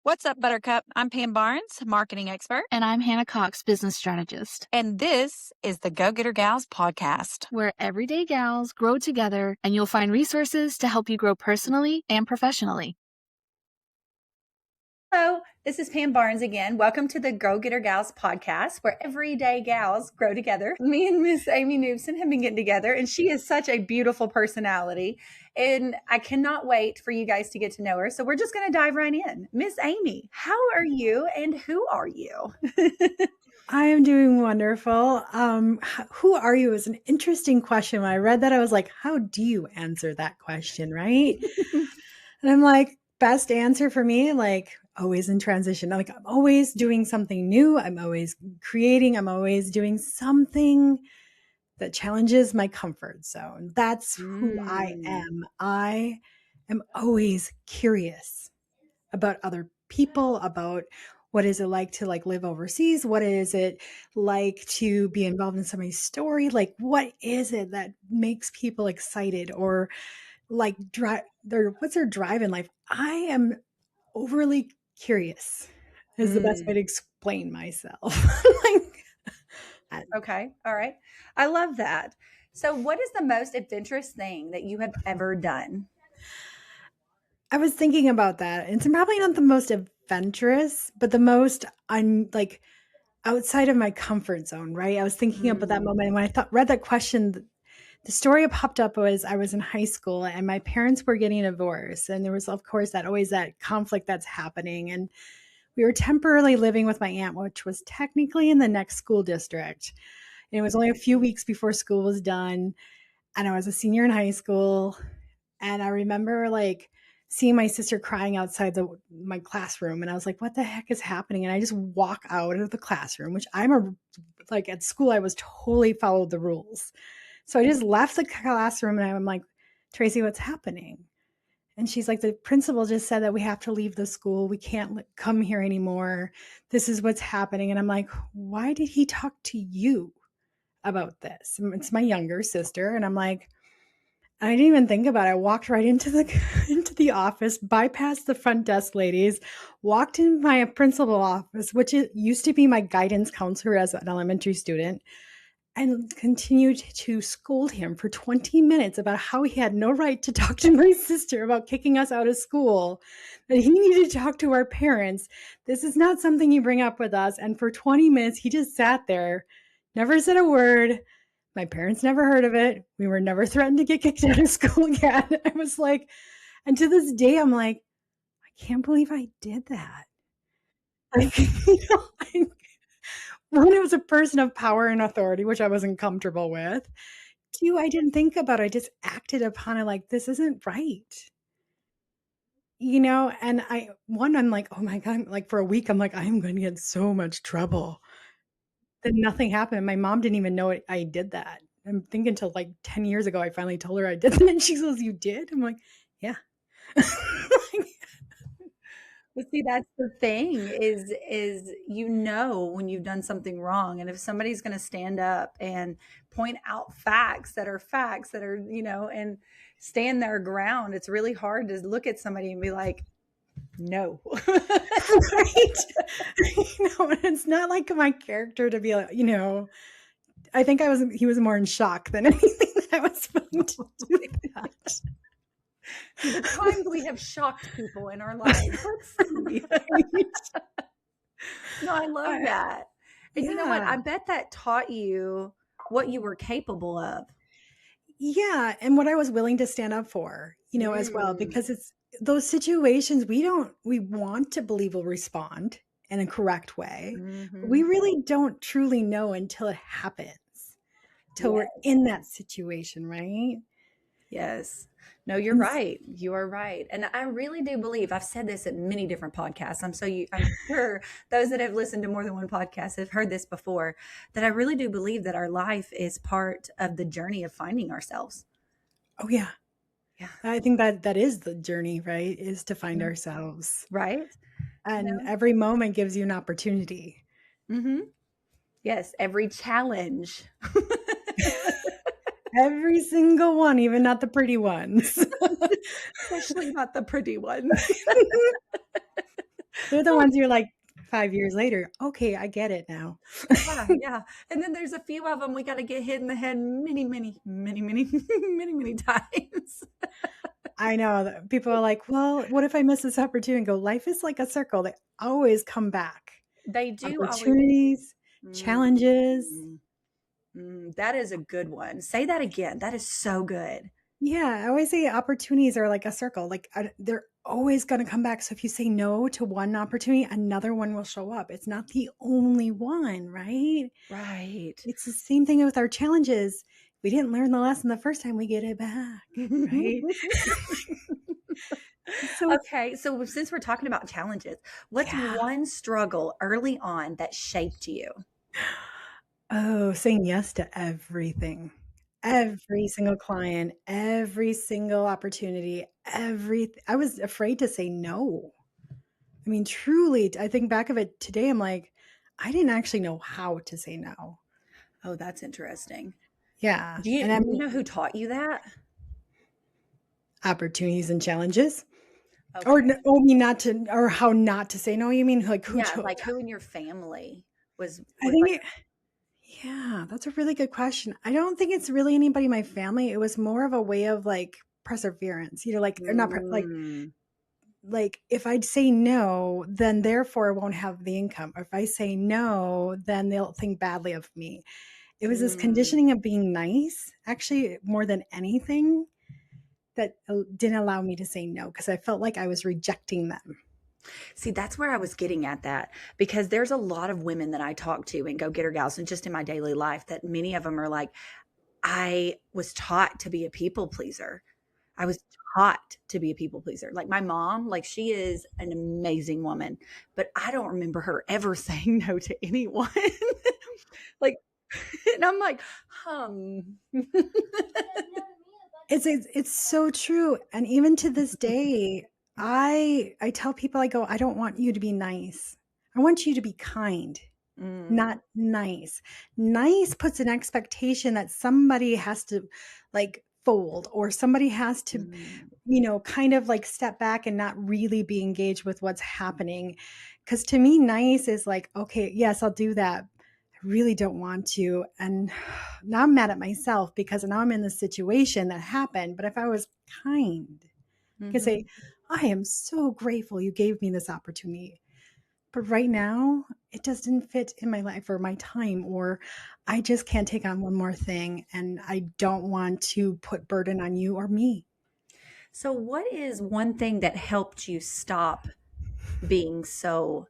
What's up, Buttercup? I'm Pam Barnes, marketing expert. And I'm Hannah Cox, business strategist. And this is the Go Getter Gals podcast, where everyday gals grow together and you'll find resources to help you grow personally and professionally. Hello, this is Pam Barnes again. Welcome to the Go Getter Gals podcast, where everyday gals grow together. Me and Miss Amy Nubson have been getting together, and she is such a beautiful personality. And I cannot wait for you guys to get to know her. So we're just going to dive right in. Miss Amy, how are you and who are you? I am doing wonderful. Who are you is an interesting question. When I read that, I was like, how do you answer that question, right? And I'm like, best answer for me, like always in transition. Like I'm always doing something new. I'm always creating. I'm always doing something that challenges my comfort zone. That's who I am. I am always curious about other people, about what is it like to live overseas? What is it like to be involved in somebody's story? Like, what is it that makes people excited or like what's their drive in life? I am overly curious is the best way to explain myself. Okay. All right. I love that. So what is the most adventurous thing that you have ever done? I was thinking about that. It's probably not the most adventurous, but the most outside of my comfort zone, right? I was thinking about that moment when I read that question. The story that popped up was I was in high school and my parents were getting a divorce, and there was, of course, that conflict that's happening. And we were temporarily living with my aunt, which was technically in the next school district. And it was only a few weeks before school was done, and I was a senior in high school. And I remember seeing my sister crying outside my classroom, and I was like, what the heck is happening? And I just walk out of the classroom, which at school, I was totally followed the rules. So I just left the classroom and I'm like, Tracy, what's happening? And she's like, the principal just said that we have to leave the school. We can't come here anymore. This is what's happening. And I'm like, why did he talk to you about this? It's my younger sister. And I'm like, I didn't even think about it. I walked right into the office, bypassed the front desk ladies, walked in my principal office, which used to be my guidance counselor as an elementary student, and continued to scold him for 20 minutes about how he had no right to talk to my sister about kicking us out of school, that he needed to talk to our parents. This is not something you bring up with us. And for 20 minutes, he just sat there, never said a word. My parents never heard of it. We were never threatened to get kicked out of school again. I was like, and to this day, I'm like, I can't believe I did that. One, it was a person of power and authority, which I wasn't comfortable with. Two, I didn't think about it. I just acted upon it like, this isn't right. And I'm like, oh my God, for a week, I'm like, I'm going to get so much trouble. Then nothing happened. My mom didn't even know I did that. I'm thinking until 10 years ago, I finally told her I did that. And she goes, you did? I'm like, yeah. But see, that's the thing is when you've done something wrong. And if somebody's going to stand up and point out facts that are, and stand their ground, it's really hard to look at somebody and be like, no. Right. It's not like my character to be like, I think he was more in shock than anything that I was going to do that. The times we have shocked people in our lives. Let's see. No, I love that. And you know what? I bet that taught you what you were capable of. Yeah. And what I was willing to stand up for, as well, because it's those situations we want to believe will respond in a correct way. Mm-hmm. We really don't truly know until it happens, till we're in that situation, right? Yes. No, you're right. You are right. And I really do believe, I've said this at many different podcasts. I'm sure those that have listened to more than one podcast have heard this before, that I really do believe that our life is part of the journey of finding ourselves. Oh, yeah. Yeah. I think that is the journey, right? Is to find ourselves. Right. And every moment gives you an opportunity. Mm-hmm. Yes. Every challenge. Every single one, even not the pretty ones. Especially not the pretty ones. They're the ones you're like 5 years later, okay, I get it now. Yeah, yeah. And then there's a few of them we got to get hit in the head many, many, many, many, many, many times. I know that people are like, well, what if I miss this opportunity? And go, life is like a circle. They always come back. They do always. Opportunities, challenges. That is a good one. Say that again. That is so good. Yeah, I always say opportunities are like a circle. Like they're always going to come back. So if you say no to one opportunity, another one will show up. It's not the only one, right? Right. It's the same thing with our challenges. We didn't learn the lesson the first time, we get it back, right? So Okay, so since we're talking about challenges, what's one struggle early on that shaped you? Oh, saying yes to everything. Every single client, every single opportunity, I was afraid to say no. I mean, truly, I think back of it today, I'm like, I didn't actually know how to say no. Oh, that's interesting. Yeah. Do you, And I do you mean, know who taught you that? opportunities and challenges. Okay. Or or how not to say no. You mean like who Yeah, chose? like who in your family was I think like, yeah, that's a really good question. I don't think it's really anybody in my family. It was more of a way of like perseverance, like, or not, mm, like if I'd say no, then therefore I won't have the income. Or if I say no, then they'll think badly of me. It was this mm. conditioning of being nice, actually, more than anything, that didn't allow me to say no because I felt like I was rejecting them. See, that's where I was getting at that because there's a lot of women that I talk to and go getter gals and just in my daily life that many of them are like, I was taught to be a people pleaser. I was taught to be a people pleaser. Like my mom, like she is an amazing woman, but I don't remember her ever saying no to anyone. Like, and I'm like, It's so true. And even to this day, I tell people, I go, I don't want you to be nice. I want you to be kind, not nice. Nice puts an expectation that somebody has to like fold or somebody has to, kind of like step back and not really be engaged with what's happening. Because to me, nice is like, okay, yes, I'll do that. I really don't want to. And now I'm mad at myself because now I'm in the situation that happened. But if I was kind, I could say, I am so grateful you gave me this opportunity. But right now, it just didn't fit in my life or my time, or I just can't take on one more thing. And I don't want to put burden on you or me. So, what is one thing that helped you stop being so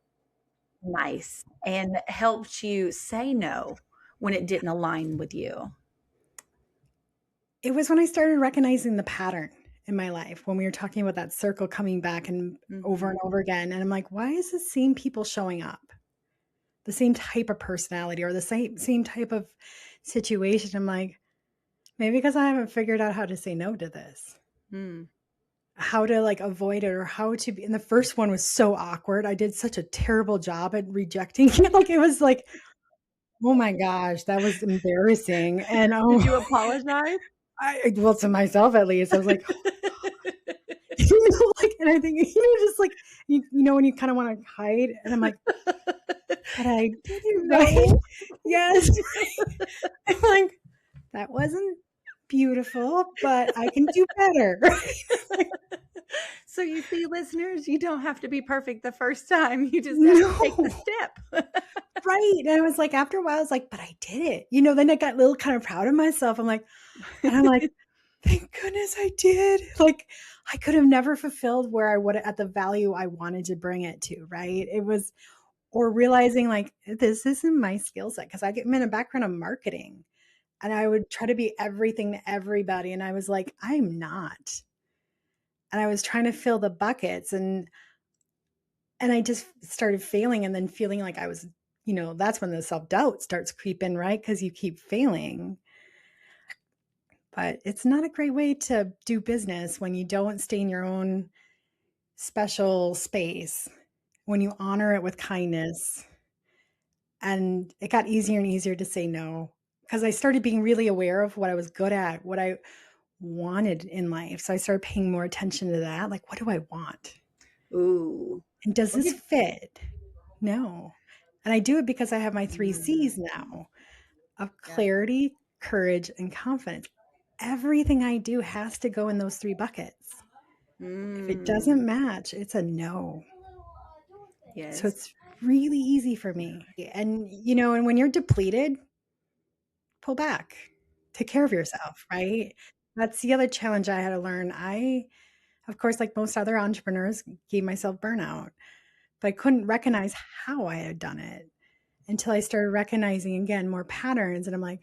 nice and helped you say no when it didn't align with you? It was when I started recognizing the pattern in my life when we were talking about that circle coming back and over and over again. And I'm like, why is the same people showing up? The same type of personality or the same type of situation. I'm like, maybe because I haven't figured out how to say no to this. How to like avoid it or how to be. And the first one was so awkward. I did such a terrible job at rejecting it. Like it was like, oh my gosh, that was embarrassing. And Did you apologize? well, to myself at least, I was like, like, and I think just like when you kind of want to hide, and I'm like, but I did it right. Yes, I'm like, that wasn't beautiful, but I can do better. So you see, listeners, you don't have to be perfect the first time. You just have to take the step. Right. And I was like, after a while, I was like, but I did it. Then I got a little kind of proud of myself. I'm like, thank goodness I did. Like, I could have never fulfilled where I would at the value I wanted to bring it to. Right. It was, or realizing like, this isn't my skill set because I'm in a background of marketing and I would try to be everything to everybody. And I was like, I'm not. And I was trying to fill the buckets and I just started failing and then feeling like I was, that's when the self-doubt starts creeping, right? Because you keep failing. But it's not a great way to do business when you don't stay in your own special space, when you honor it with kindness. And it got easier and easier to say no because I started being really aware of what I was good at, what I wanted in life. So I started paying more attention to that. Like, what do I want? Ooh, And does this fit? No. And I do it because I have my 3 C's Mm. now of clarity, courage, and confidence. Everything I do has to go in those 3 buckets. If it doesn't match, it's a no. So Yes. it's really easy for me. And, and when you're depleted, pull back, take care of yourself, right? That's the other challenge I had to learn. I, of course, like most other entrepreneurs, gave myself burnout, but I couldn't recognize how I had done it until I started recognizing again more patterns. And I'm like,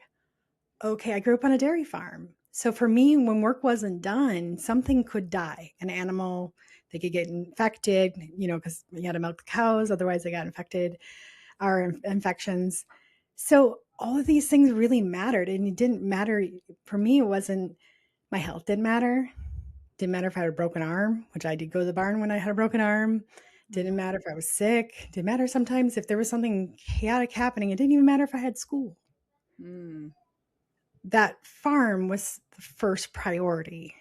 okay, I grew up on a dairy farm. So for me, when work wasn't done, something could die. An animal, they could get infected, because you had to milk the cows, otherwise they got infected or infections. So all of these things really mattered. And it didn't matter for me, it wasn't my health didn't matter. Didn't matter if I had a broken arm, which I did go to the barn when I had a broken arm. Didn't matter if I was sick. Didn't matter sometimes if there was something chaotic happening. It didn't even matter if I had school. Mm. That farm was the first priority.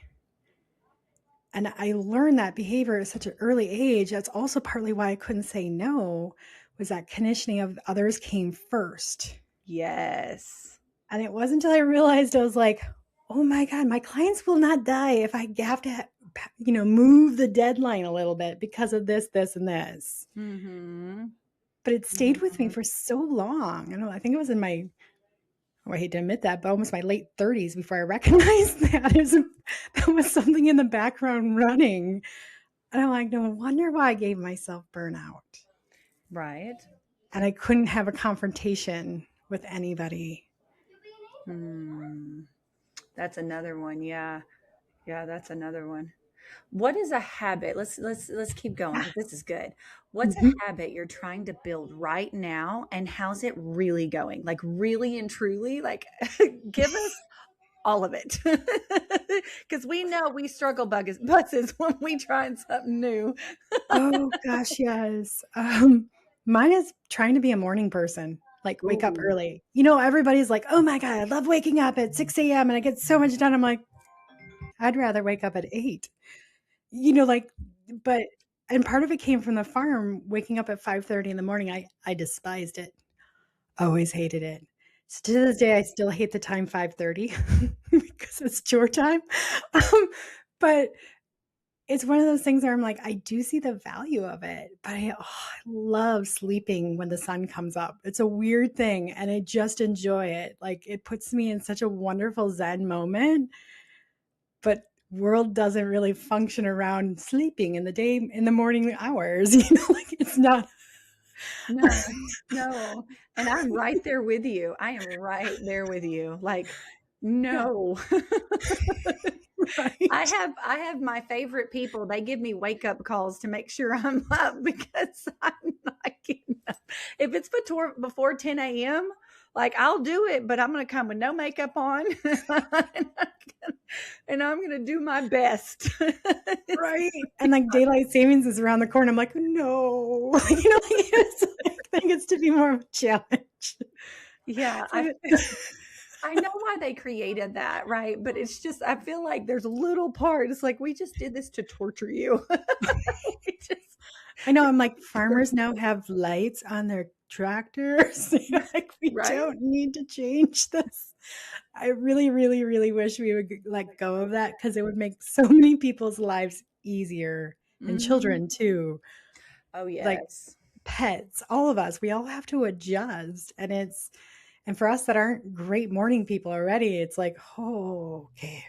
And I learned that behavior at such an early age. That's also partly why I couldn't say no, was that conditioning of others came first. Yes. And it wasn't until I realized I was like, oh my God, my clients will not die if I have to, move the deadline a little bit because of this, this, and this. Mm-hmm. But it stayed with me for so long. I think it was in my, I hate to admit that, but almost my late 30s before I recognized that. There was something in the background running. And I'm like, no wonder why I gave myself burnout. Right. And I couldn't have a confrontation with anybody. That's another one. Yeah. Yeah, that's another one. What is a habit? Let's keep going. This is good. What's Mm-hmm. a habit you're trying to build right now, and how's it really going? Like really and truly, like give us all of it. Because we know we struggle buses when we try something new. Oh gosh, yes. Mine is trying to be a morning person, like wake up Ooh. early. Everybody's like, oh my God, I love waking up at 6 a.m. and I get so much done. I'm like, I'd rather wake up at 8. Like, but and part of it came from the farm, waking up at 5:30 in the morning. I despised it. Always hated it. So to this day, I still hate the time 5:30 because it's chore time. But it's one of those things where I'm like, I do see the value of it, but I love sleeping when the sun comes up. It's a weird thing, and I just enjoy it. Like, it puts me in such a wonderful Zen moment, but world doesn't really function around sleeping in the morning hours. Like it's not. No. And I'm right there with you. I am right there with you. Like, no. Right. I have my favorite people. They give me wake up calls to make sure I'm up because I'm not getting up. If it's before 10 a.m., like I'll do it, but I'm going to come with no makeup on and I'm going to do my best. Right. And like daylight savings is around the corner. I'm like, no, I think it's to be more of a challenge. Yeah. I know why they created that, right? But it's just, I feel like there's a little part. It's like, we just did this to torture you. I know. I'm like, farmers now have lights on their tractors. Like, we don't need to change this. I really, really, really wish we would let go of that because it would make so many people's lives easier and children too. Oh, yes. Like pets, all of us, we all have to adjust. And for us that aren't great morning people already, it's like, oh, okay.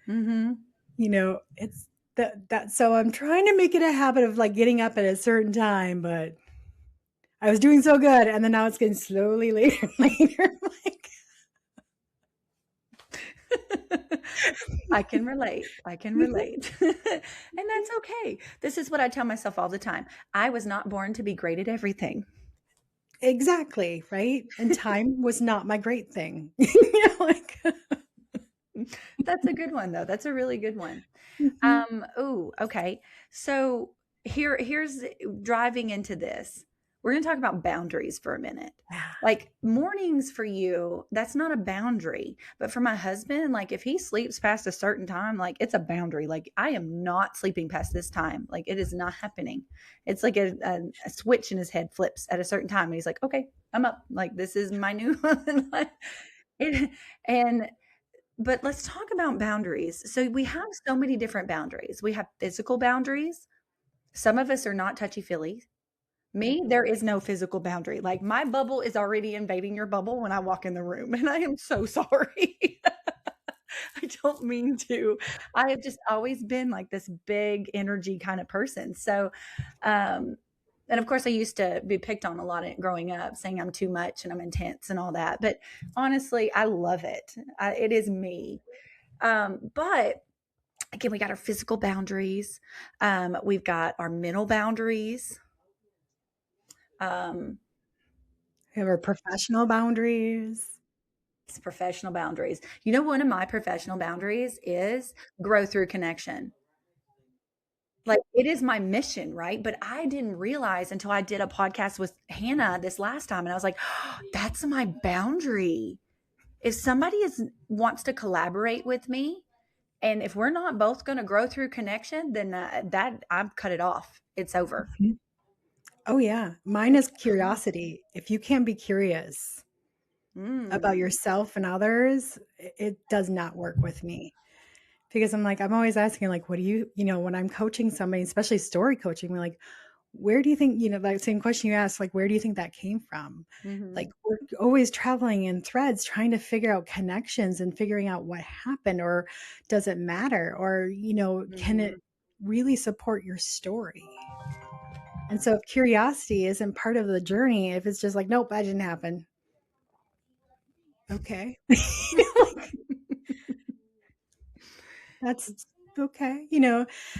It's that. So I'm trying to make it a habit of like getting up at a certain time, but I was doing so good. And then now it's getting slowly later and later. Like, I can relate. And that's okay. This is what I tell myself all the time. I was not born to be great at everything. Exactly. Right. And time was not my great thing. That's a good one though. That's a really good one. Okay. So here's driving into this. we're going to talk about boundaries for a minute. Yeah. Like mornings for you, that's not a boundary. But for my husband, like if he sleeps past a certain time, like it's a boundary. Like I am not sleeping past this time. Like it is not happening. It's like a switch in his head flips at a certain time. And he's like, okay, I'm up. Like this is my new and but let's talk about boundaries. So we have so many different boundaries. We have physical boundaries. Some of us are not touchy-feely. Me, there is no physical boundary. Like my bubble is already invading your bubble when I walk in the room, and I am so sorry. I don't mean to. I have just always been like this big energy kind of person. So, and of course, I used to be picked on a lot growing up, saying I'm too much and I'm intense and all that. But honestly, I love it. It is me. But again, we got our physical boundaries. We've got our mental boundaries. We have our professional boundaries. Professional boundaries. You know, one of my professional boundaries is grow through connection. Like it is my mission, right? But I didn't realize until I did a podcast with Hannah this last time, and I was like, oh, that's my boundary. If somebody wants to collaborate with me, and if we're not both going to grow through connection, then that I've cut it off. It's over. Mhm. Oh yeah, mine is curiosity. If you can't be curious about yourself and others, it does not work with me. Because I'm always asking, like, what do you know, when I'm coaching somebody, especially story coaching, we're like, where do you think, that same question you asked, like, where do you think that came from? Like, we're always traveling in threads, trying to figure out connections and figuring out what happened, or does it matter? Or, can it really support your story? And so if curiosity isn't part of the journey, if it's just like, nope, that didn't happen. Okay. That's okay.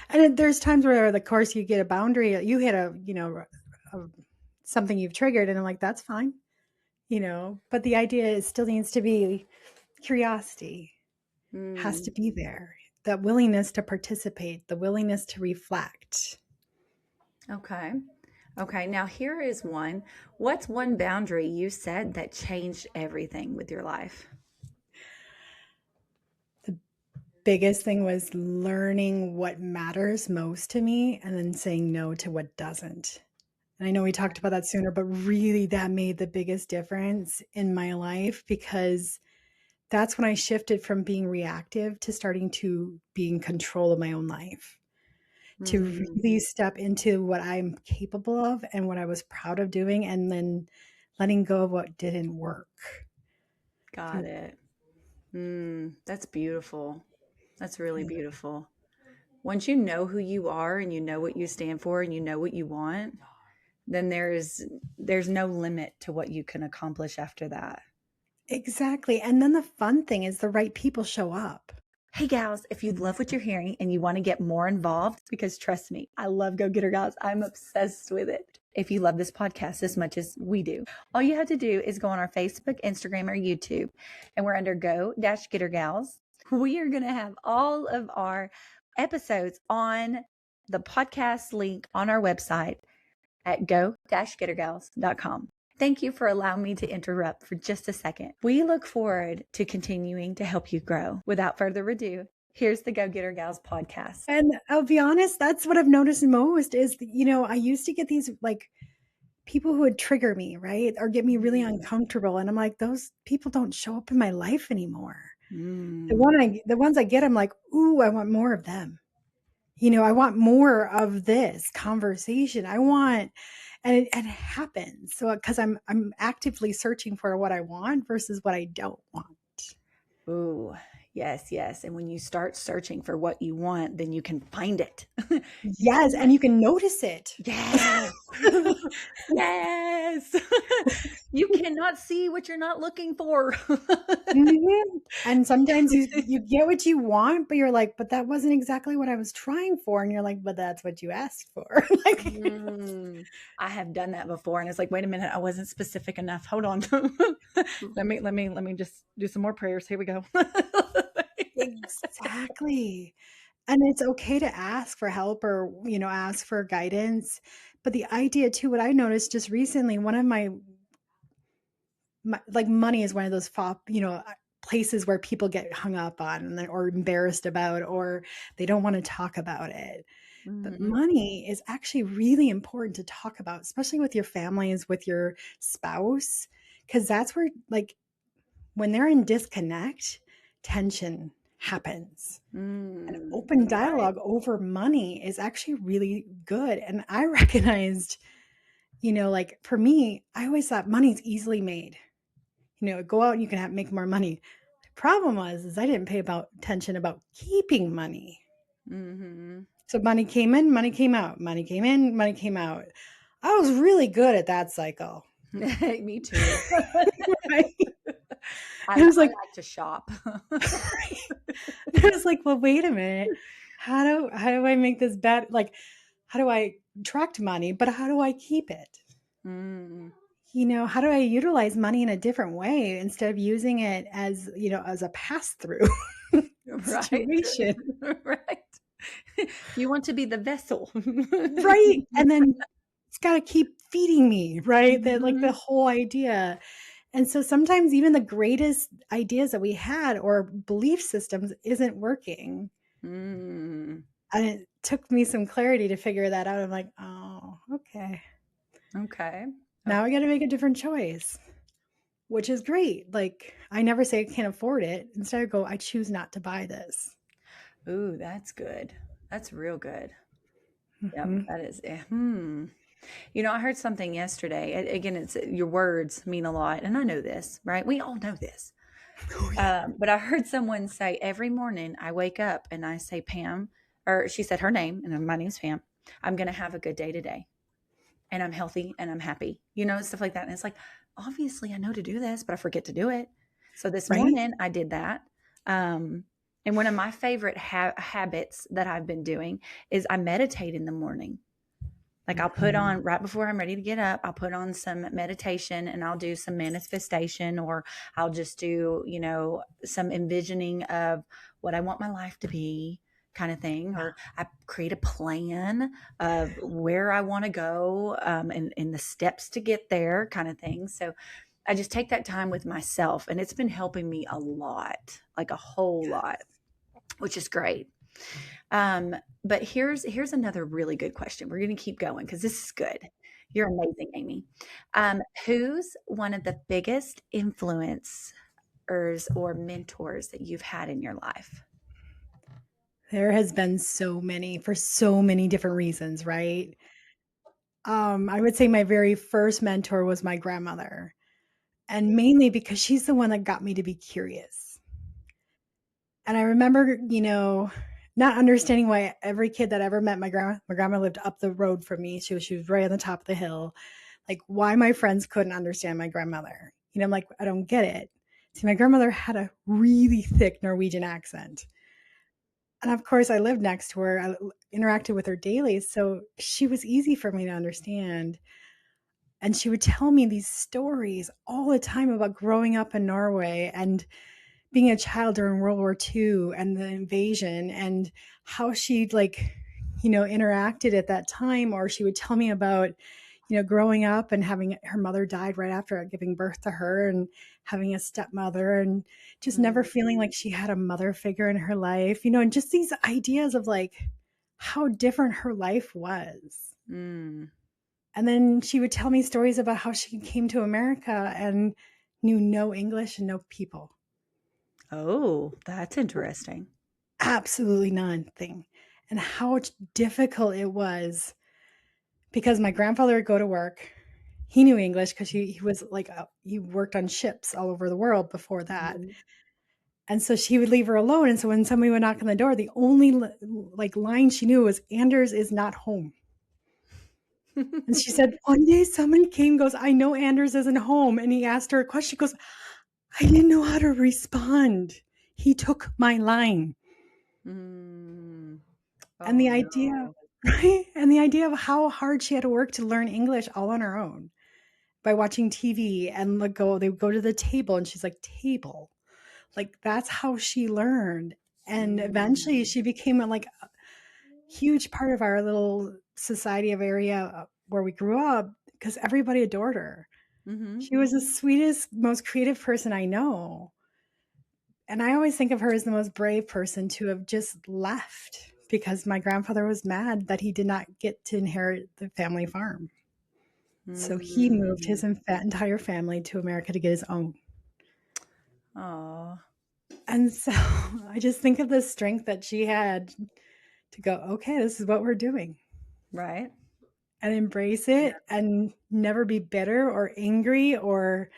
And there's times where, of course, you get a boundary, you hit something you've triggered, and I'm like, that's fine. But the idea is still needs to be curiosity has to be there. That willingness to participate, the willingness to reflect. Okay. Okay. Now here is one. What's one boundary you said that changed everything with your life? The biggest thing was learning what matters most to me and then saying no to what doesn't. And I know we talked about that sooner, but really that made the biggest difference in my life, because that's when I shifted from being reactive to starting to be in control of my own life, to really step into what I'm capable of and what I was proud of doing, and then letting go of what didn't work. Got it. That's beautiful. That's really beautiful. Once you know who you are and you know what you stand for and you know what you want, then there's no limit to what you can accomplish after that. Exactly. And then the fun thing is the right people show up. Hey gals, if you love what you're hearing and you want to get more involved, because trust me, I love Go Getter Gals. I'm obsessed with it. If you love this podcast as much as we do, all you have to do is go on our Facebook, Instagram, or YouTube, and we're under Go-Getter Gals. We are going to have all of our episodes on the podcast link on our website at go-gettergals.com. Thank you for allowing me to interrupt for just a second. We look forward to continuing to help you grow. Without further ado, here's the Go Getter Gals podcast. And I'll be honest, that's what I've noticed most is, I used to get these like people who would trigger me, right? Or get me really uncomfortable. And I'm like, those people don't show up in my life anymore. The ones I get, I'm like, ooh, I want more of them. I want more of this conversation. And it happens. So, because I'm actively searching for what I want versus what I don't want. Ooh, yes, yes. And when you start searching for what you want, then you can find it. Yes, and you can notice it. Yes. Yes. You cannot see what you're not looking for. And sometimes you get what you want, but you're like, but that wasn't exactly what I was trying for. And you're like, but that's what you asked for. I have done that before. And it's like, wait a minute, I wasn't specific enough. Hold on. let me just do some more prayers. Here we go. Exactly. And it's okay to ask for help or, ask for guidance, But the idea too, what I noticed just recently, one of my like money is one of those places where people get hung up on or embarrassed about, or they don't want to talk about it. But money is actually really important to talk about, especially with your families, with your spouse, because that's where, like, when they're in disconnect, tension happens. An open dialogue over money is actually really good. And I recognized, like for me, I always thought money's easily made. Go out and you can make more money. The problem is I didn't pay attention about keeping money. So money came in, money came out, money came in, money came out. I was really good at that cycle. Me too. Right? I like to shop. I was like, well, wait a minute. How do I make this bet? Like, how do I attract money, but how do I keep it? How do I utilize money in a different way instead of using it as, as a pass-through situation? Right. You want to be the vessel. Right. And then it's got to keep feeding me, right? That, like, the whole idea. And so sometimes even the greatest ideas that we had or belief systems isn't working. And it took me some clarity to figure that out. I'm like, oh, okay. Okay. Now I got to make a different choice, which is great. Like, I never say I can't afford it. Instead, I go, I choose not to buy this. Ooh, that's good. That's real good. Yep, that is. I heard something yesterday. Again, it's your words mean a lot, and I know this, right? We all know this. Oh, yeah. But I heard someone say every morning I wake up and I say, Pam, or she said her name, and my name's Pam. I'm going to have a good day today, and I'm healthy and I'm happy. Stuff like that. And it's like, obviously, I know to do this, but I forget to do it. So this morning I did that. And one of my favorite habits that I've been doing is I meditate in the morning. Like, I'll put on, right before I'm ready to get up, I'll put on some meditation and I'll do some manifestation, or I'll just do, some envisioning of what I want my life to be, kind of thing. Or I create a plan of where I want to go, and the steps to get there, kind of thing. So I just take that time with myself, and it's been helping me a lot, like a whole lot, which is great. But here's another really good question. We're going to keep going because this is good. You're amazing, Amy. Who's one of the biggest influencers or mentors that you've had in your life? There has been so many, for so many different reasons, right? I would say my very first mentor was my grandmother, and mainly because she's the one that got me to be curious. And I remember, not understanding why every kid that ever met my grandma lived up the road from me. She was right on the top of the hill. Like, why my friends couldn't understand my grandmother. I'm like, I don't get it. See, my grandmother had a really thick Norwegian accent. And of course, I lived next to her. I interacted with her daily. So she was easy for me to understand. And she would tell me these stories all the time about growing up in Norway and being a child during World War II and the invasion, and how she interacted at that time. Or she would tell me about, growing up and having her mother died right after giving birth to her, and having a stepmother, and just never feeling like she had a mother figure in her life, and just these ideas of like how different her life was. And then she would tell me stories about how she came to America and knew no English and no people. Oh, that's interesting. Absolutely nothing. And how difficult it was, because my grandfather would go to work. He knew English because he was like, he worked on ships all over the world before that. And so she would leave her alone. And so when somebody would knock on the door, the only line she knew was, Anders is not home. And she said, one day somebody came, goes, I know Anders isn't home. And he asked her a question. She goes, I didn't know how to respond. He took my line. And the idea, right? And the idea of how hard she had to work to learn English all on her own by watching TV, and they would go to the table, and she's like, table. Like, that's how she learned. And eventually she became a huge part of our little society of area where we grew up because everybody adored her. She was the sweetest, most creative person I know. And I always think of her as the most brave person to have just left because my grandfather was mad that he did not get to inherit the family farm. So he moved his entire family to America to get his own. Oh. And so I just think of the strength that she had to go, okay, this is what we're doing. Right. And embrace it and never be bitter or angry. Or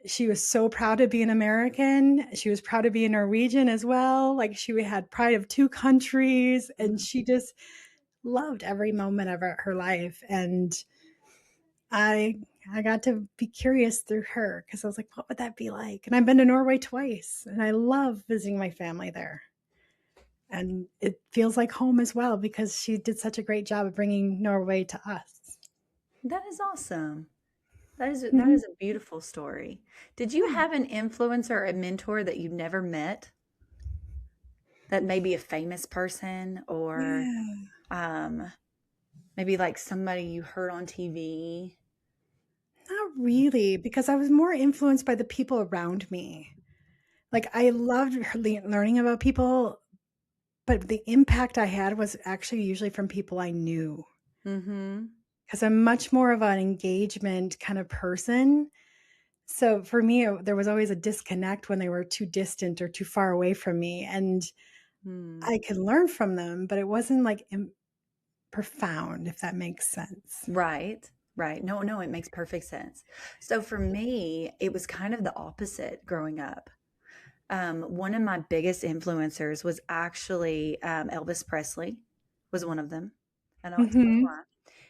she was so proud to be an American. She was proud to be a Norwegian as well. Like she had pride of two countries, and she just loved every moment of her life. And I got to be curious through her because I was like, what would that be like? And I've been to Norway twice, and I love visiting my family there. And it feels like home as well because she did such a great job of bringing Norway to us. That is awesome. That is Mm-hmm. a beautiful story. Did you have an influencer or a mentor that you never met? That may be a famous person or maybe like somebody you heard on TV? Not really, because I was more influenced by the people around me. Like I loved learning about people, but the impact I had was actually usually from people I knew. Because I'm much more of an engagement kind of person. So for me, there was always a disconnect when they were too distant or too far away from me. And I could learn from them, but it wasn't like profound, if that makes sense. Right. No, it makes perfect sense. So for me, it was kind of the opposite growing up. One of my biggest influencers was actually Elvis Presley was one of them. And I'll explain why.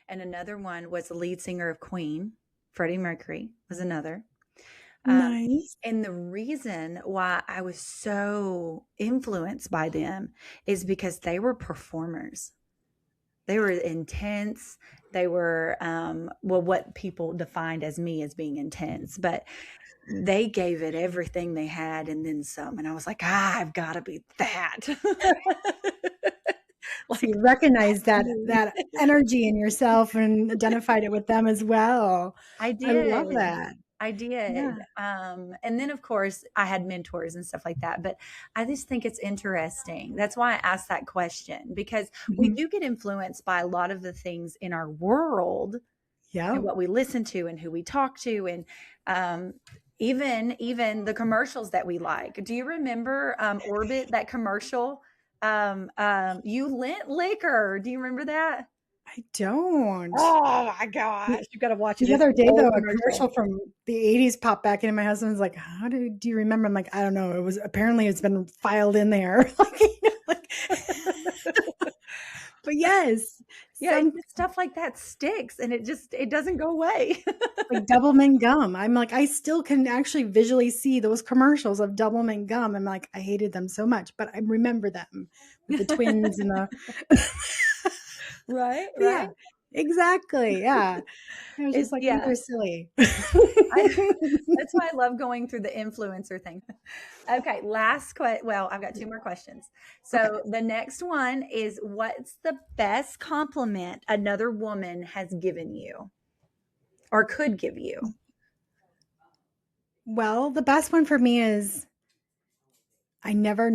And another one was the lead singer of Queen, Freddie Mercury was another. Nice. And the reason why I was so influenced by them is because they were performers. They were intense. They were, what people defined as me as being intense, but they gave it everything they had and then some. And I was like, I've got to be that. So you recognized that energy in yourself and identified it with them as well. I did. I love that. I did. Yeah. And then, of course, I had mentors and stuff like that. But I just think it's interesting. That's why I asked that question, because we do get influenced by a lot of the things in our world and what we listen to and who we talk to. And even the commercials that we like. Do you remember Orbit, that commercial? You lent liquor. Do you remember that? I don't. Oh my gosh. You got to watch it. The other day, though, a commercial from the 80s popped back into my husband's like, do you remember? I'm like, I don't know. Apparently it's been filed in there. But yes. Yeah, stuff like that sticks and it doesn't go away. Like Doublemint gum. I'm like, I still can actually visually see those commercials of Doublemint gum. I'm like, I hated them so much, but I remember them with the twins and the Right. Yeah, exactly. Yeah. I was just like, these are silly. That's why I love going through the influencer thing. Okay, last question. Well, I've got two more questions. So the next one is, what's the best compliment another woman has given you or could give you? Well, the best one for me is I never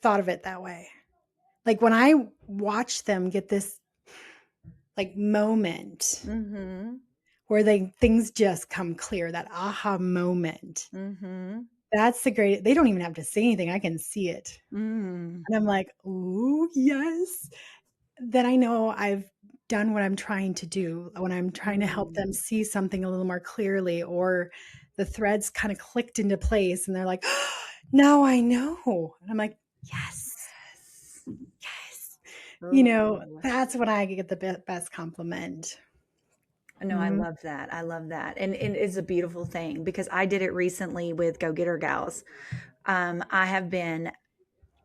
thought of it that way. Like when I watch them get this like moment where things just come clear, that aha moment. That's the great. They don't even have to say anything. I can see it. And I'm like, ooh, yes. Then I know I've done what I'm trying to do when I'm trying to help them see something a little more clearly, or the threads kind of clicked into place and they're like, oh, now I know. And I'm like, yes. That's when I get the best compliment. No, I love that. I love that. And it is a beautiful thing because I did it recently with Go Getter Gals. I have been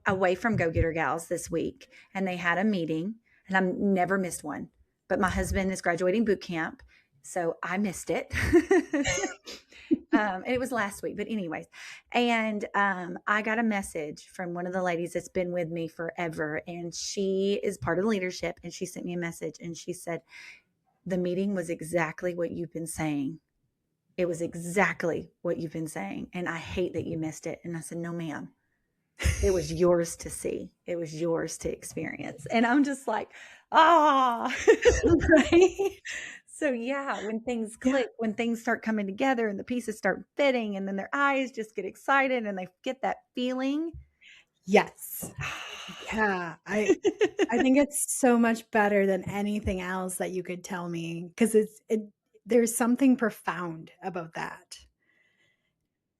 away from Go Getter Gals this week, and they had a meeting, and I've never missed one. But my husband is graduating boot camp, so I missed it. And it was last week, but anyways. And I got a message from one of the ladies that's been with me forever, and she is part of the leadership, and she sent me a message, and she said, the meeting was exactly what you've been saying. It was exactly what you've been saying. And I hate that you missed it. And I said, no, ma'am. It was yours to see. It was yours to experience. And I'm just like, ah. Right? So yeah, when things Yeah. click, when things start coming together and the pieces start fitting, and then their eyes just get excited and they get that feeling. Yes. Yeah. I think it's so much better than anything else that you could tell me, because there's something profound about that.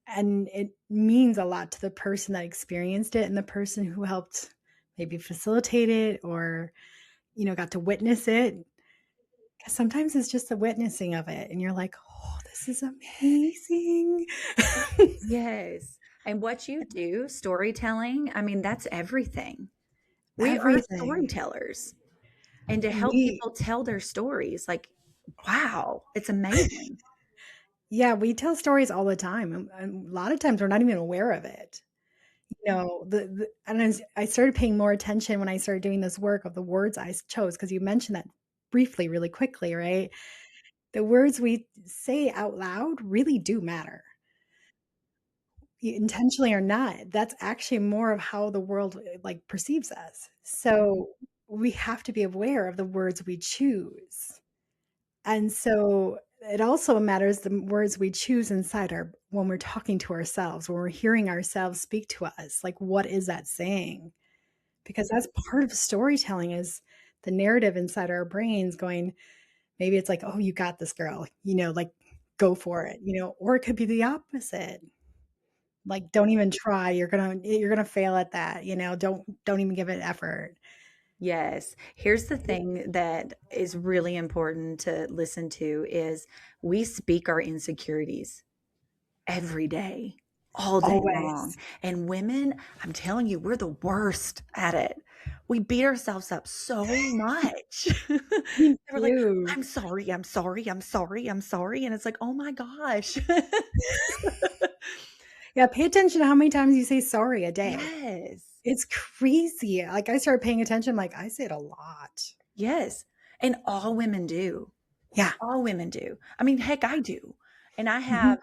And it means a lot to the person that experienced it and the person who helped maybe facilitate it, or, got to witness it. 'Cause sometimes it's just the witnessing of it and you're like, oh, this is amazing. Yes. And what you do, storytelling, I mean, that's everything. We are Everything. storytellers. And to help We people tell their stories, like, wow, it's amazing. Yeah, we tell stories all the time, and a lot of times we're not even aware of it. And I started paying more attention when I started doing this work of the words I chose, because you mentioned that briefly, really quickly, right? The words we say out loud really do matter. Intentionally or not, that's actually more of how the world, like, perceives us. So, we have to be aware of the words we choose. And so it also matters the words we choose inside our when we're talking to ourselves, when we're hearing ourselves speak to us, like, what is that saying? Because that's part of storytelling, is the narrative inside our brains going, maybe it's like, "Oh, you got this, girl," like, "Go for it," or it could be the opposite. Like, "Don't even try, you're gonna fail at that," "Don't even give it effort." Yes. Here's the thing that is really important to listen to is we speak our insecurities every day, all day long. Always. And women, I'm telling you, we're the worst at it. We beat ourselves up so much. Me We're like, too. I'm sorry, I'm sorry, I'm sorry, I'm sorry. And it's like, oh my gosh. Yeah, pay attention to how many times you say sorry a day. Yes. It's crazy. Like, I started paying attention, like, I say it a lot. Yes. And all women do. Yeah. All women do. I mean, heck, I do. And I Mhm. have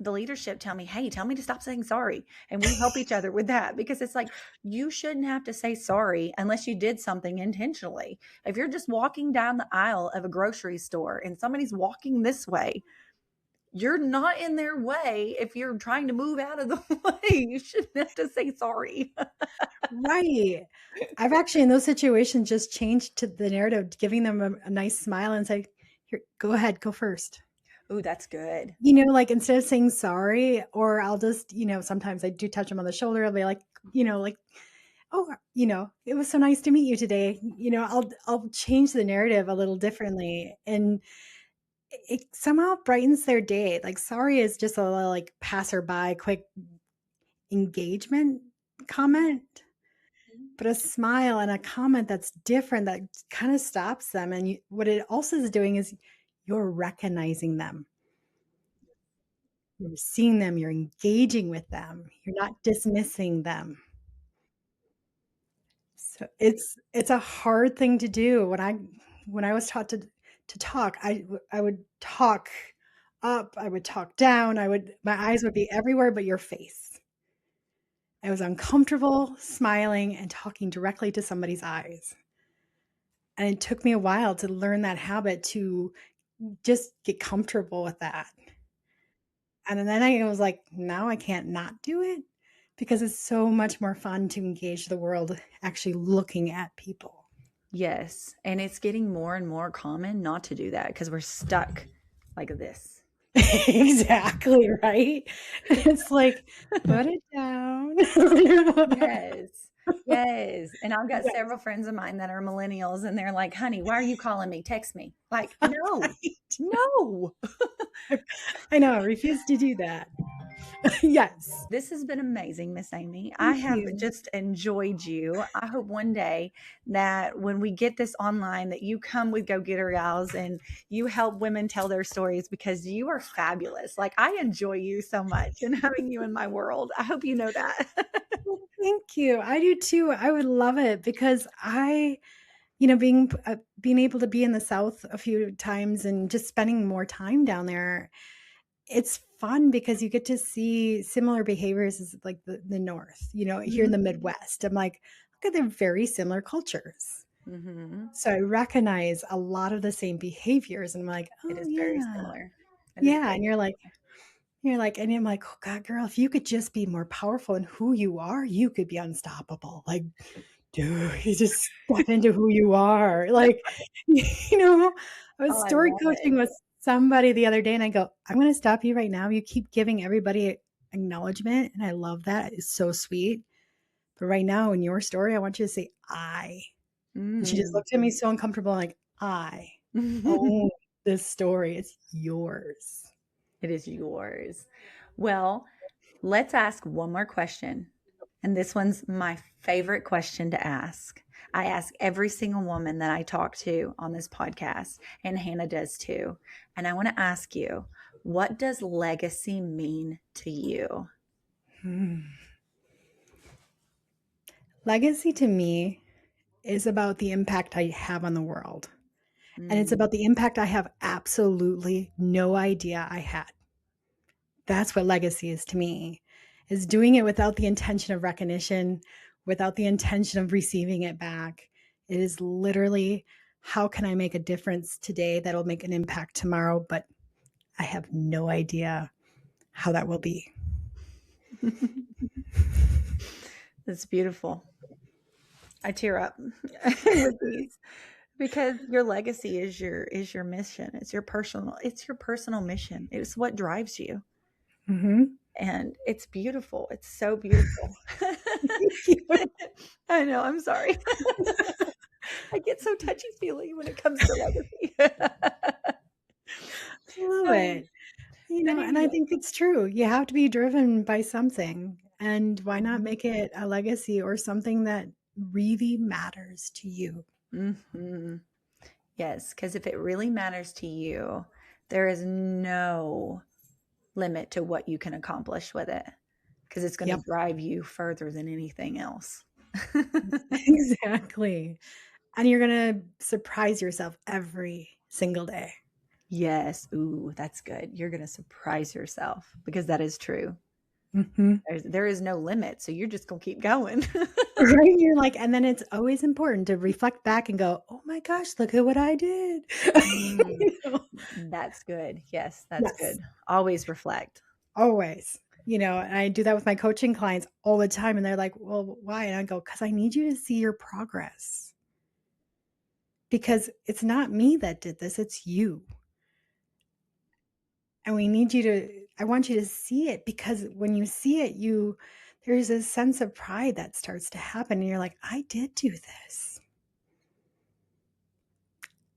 the leadership tell me, hey, tell me to stop saying sorry. And we help each other with that, because it's like, you shouldn't have to say sorry unless you did something intentionally. If you're just walking down the aisle of a grocery store and somebody's walking this way, you're not in their way. If you're trying to move out of the way, you shouldn't have to say sorry. Right. I've actually, in those situations, just changed to the narrative, giving them a nice smile and say, "Here, go ahead, go first." Ooh, that's good. Like, instead of saying sorry, or I'll just, sometimes I do touch them on the shoulder. I'll be like, "Oh, it was so nice to meet you today." I'll change the narrative a little differently, and it somehow brightens their day. Like, sorry is just a little, like, passerby, quick engagement comment, but a smile and a comment that's different, that kind of stops them. And what it also is doing is you're recognizing them. You're seeing them, you're engaging with them. You're not dismissing them. So it's a hard thing to do. When I was taught to talk, I would talk up, I would talk down, my eyes would be everywhere but your face. I was uncomfortable smiling and talking directly to somebody's eyes. And it took me a while to learn that habit, to just get comfortable with that. And then I was like, now I can't not do it, because it's so much more fun to engage the world actually looking at people. Yes. And it's getting more and more common not to do that because we're stuck like this. Exactly, right? It's like, put it down. Yes. Yes. And I've got Yes, several friends of mine that are millennials, and they're like, honey, why are you calling me? Text me. Like, no, no. I know, I refuse to do that. Yes. This has been amazing, Miss Amy. I Thank have you. just enjoyed you. I hope one day that when we get this online, that you come with Go Getter Gals and you help women tell their stories, because you are fabulous. Like, I enjoy you so much and having you in my world. I hope you know that. Well, thank you. I do too. I would love it, because being able to be in the South a few times and just spending more time down there, it's fun because you get to see similar behaviors as like the North, here in the Midwest. I'm like, okay, they're very similar cultures. So I recognize a lot of the same behaviors. And I'm like, oh, It is yeah. very similar. Yeah. And you're like, and I'm like, oh God, girl, if you could just be more powerful in who you are, you could be unstoppable. Like, dude, you just step into who you are. Like, I was story coaching with somebody the other day and I go, I'm going to stop you right now. You keep giving everybody acknowledgement. And I love that. It's so sweet. But right now in your story, I want you to say, I. And she just looked at me so uncomfortable, like, I own this story. It's yours. It is yours. Well, let's ask one more question. And this one's my favorite question to ask. I ask every single woman that I talk to on this podcast, and Hannah does too. And I want to ask you, what does legacy mean to you? Legacy to me is about the impact I have on the world. And it's about the impact I have absolutely no idea I had. That's what legacy is to me, is doing it without the intention of recognition, without the intention of receiving it back. It is literally, how can I make a difference today that'll make an impact tomorrow? But I have no idea how that will be. That's beautiful. I tear up with these because your legacy is your mission. It's your personal mission. It's what drives you. And it's beautiful. It's so beautiful. I know. I'm sorry. I get so touchy-feely when it comes to legacy. I love it. And I think it's true. You have to be driven by something. And why not make it a legacy or something that really matters to you? Yes, because if it really matters to you, there is no limit to what you can accomplish with it, because it's going to drive you further than anything else. Exactly. And you're going to surprise yourself every single day. Yes. Ooh, that's good. You're going to surprise yourself, because that is true. There is no limit. So you're just going to keep going. Right? You're like, and then it's always important to reflect back and go, oh my gosh, look at what I did. That's good. Yes, that's good. Always reflect. Always. And I do that with my coaching clients all the time. And they're like, well, why? And I go, because I need you to see your progress. Because it's not me that did this, it's you. And I want you to see it, because when you see it, there's a sense of pride that starts to happen. And you're like, I did do this.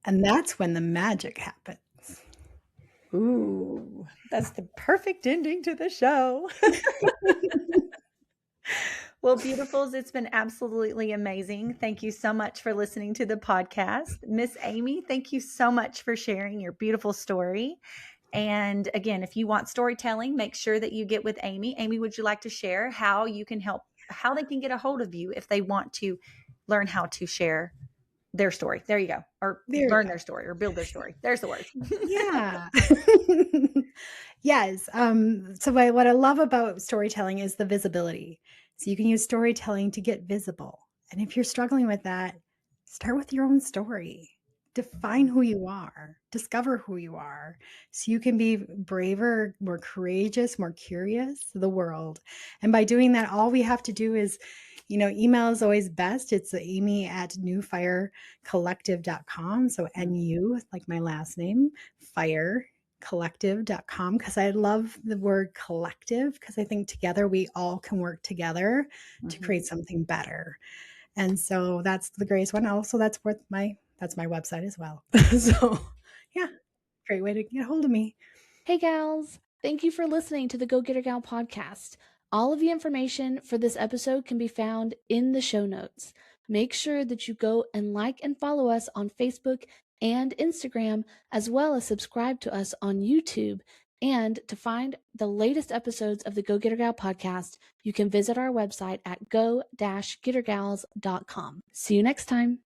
And that's when the magic happens. Ooh, that's the perfect ending to the show. Well, beautifuls, it's been absolutely amazing. Thank you so much for listening to the podcast. Miss Amy, thank you so much for sharing your beautiful story. And again, if you want storytelling, make sure that you get with Amy. Amy, would you like to share how they can get a hold of you if they want to learn how to share their story? There you go. Or learn their story or build their story. There's the word. Yeah. Yes. So what I love about storytelling is the visibility. So you can use storytelling to get visible. And if you're struggling with that, start with your own story. Define who you are. Discover who you are. So you can be braver, more courageous, more curious of the world. And by doing that, all we have to do is, email is always best. It's amy@nufirecollective.com. So NU, like my last name, firecollective.com, because I love the word collective, because I think together we all can work together to create something better. And so that's the greatest one. Also, that's my website as well. So yeah, great way to get a hold of me. Hey gals, thank you for listening to the Go Getter Gal podcast. All of the information for this episode can be found in the show notes. Make sure that you go and like and follow us on Facebook and Instagram, as well as subscribe to us on YouTube. And to find the latest episodes of the Go Getter Gal podcast, you can visit our website at go-gettergals.com. See you next time.